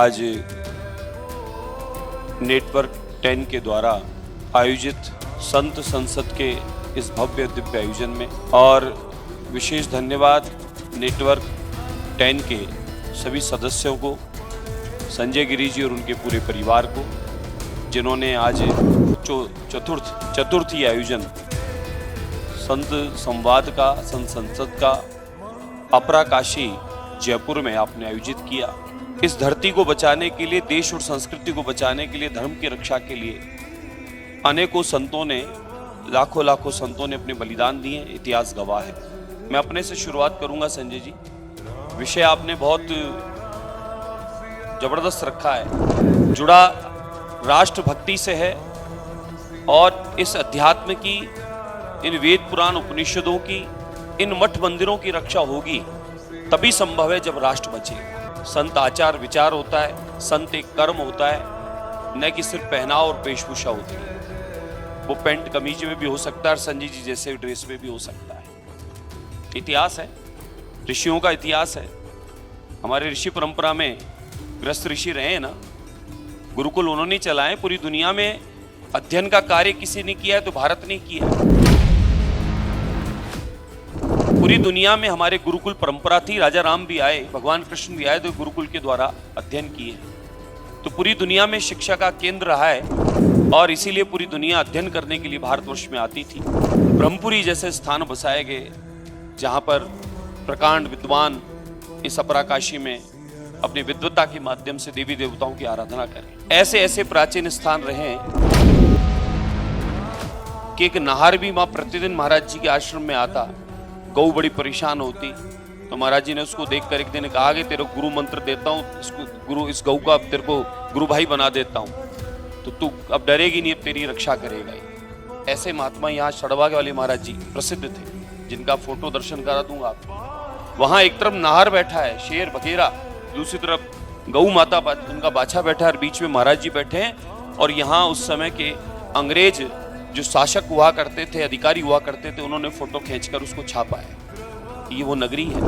आज नेटवर्क 10 के द्वारा आयोजित संत संसद के इस भव्य दिव्य आयोजन में, और विशेष धन्यवाद नेटवर्क 10 के सभी सदस्यों को, संजय गिरी जी और उनके पूरे परिवार को, जिन्होंने आज चतुर्थी आयोजन संत संवाद का, संत संसद का अपराकाशी जयपुर में आपने आयोजित किया। इस धरती को बचाने के लिए, देश और संस्कृति को बचाने के लिए, धर्म की रक्षा के लिए अनेकों संतों ने, लाखों संतों ने अपने बलिदान दिए। इतिहास गवाह है। मैं अपने से शुरुआत करूंगा संजय जी। विषय आपने बहुत जबरदस्त रखा है, जुड़ा राष्ट्रभक्ति से है, और इस अध्यात्म की, इन वेद पुराण उपनिषदों की, इन मठ मंदिरों की रक्षा होगी तभी संभव है जब राष्ट्र बचेगा। संत आचार विचार होता है, संत एक कर्म होता है, न कि सिर्फ पहनाव और वेशभूषा होती है। वो पैंट कमीज में भी हो सकता है और संजय जी जैसे ड्रेस में भी हो सकता है। इतिहास है, ऋषियों का इतिहास है। हमारे ऋषि परंपरा में ग्रस्त ऋषि रहे हैं ना, गुरुकुल उन्होंने चलाए। पूरी दुनिया में अध्ययन का कार्य किसी ने किया है तो भारत ने किया है। पूरी दुनिया में हमारे गुरुकुल परंपरा थी। राजा राम भी आए, भगवान कृष्ण भी आए तो गुरुकुल के द्वारा अध्ययन किए। तो पूरी दुनिया में शिक्षा का केंद्र रहा है, और इसीलिए पूरी दुनिया अध्ययन करने के लिए भारतवर्ष में आती थी। ब्रह्मपुरी जैसे स्थान बसाए गए जहां पर प्रकांड विद्वान इस अपराकाशी में अपनी विद्वता के माध्यम से देवी देवताओं की आराधना करें। ऐसे ऐसे प्राचीन स्थान रहे कि एक नाहर भी मां प्रतिदिन महाराज जी के आश्रम में आता। गौ बड़ी परेशान होती तो महाराज जी ने उसको देखकर एक दिन कहा कि तेरे गुरु मंत्र देता हूँ, इस गौ का तेरे को गुरु भाई बना देता हूँ, तो तू अब डरेगी नहीं, अब तेरी रक्षा करेगा ही। ऐसे महात्मा यहाँ सड़वा वाले महाराज जी प्रसिद्ध थे, जिनका फोटो दर्शन करा दूंगा आपको। वहां एक तरफ नाहर बैठा है, शेर बघेरा, दूसरी तरफ गौ माता उनका बाछा बैठा है, और बीच में महाराज जी बैठे हैं। और यहाँ उस समय के अंग्रेज जो शासक हुआ करते थे, अधिकारी हुआ करते थे, उन्होंने फोटो खींचकर उसको छापा है। ये वो नगरी है।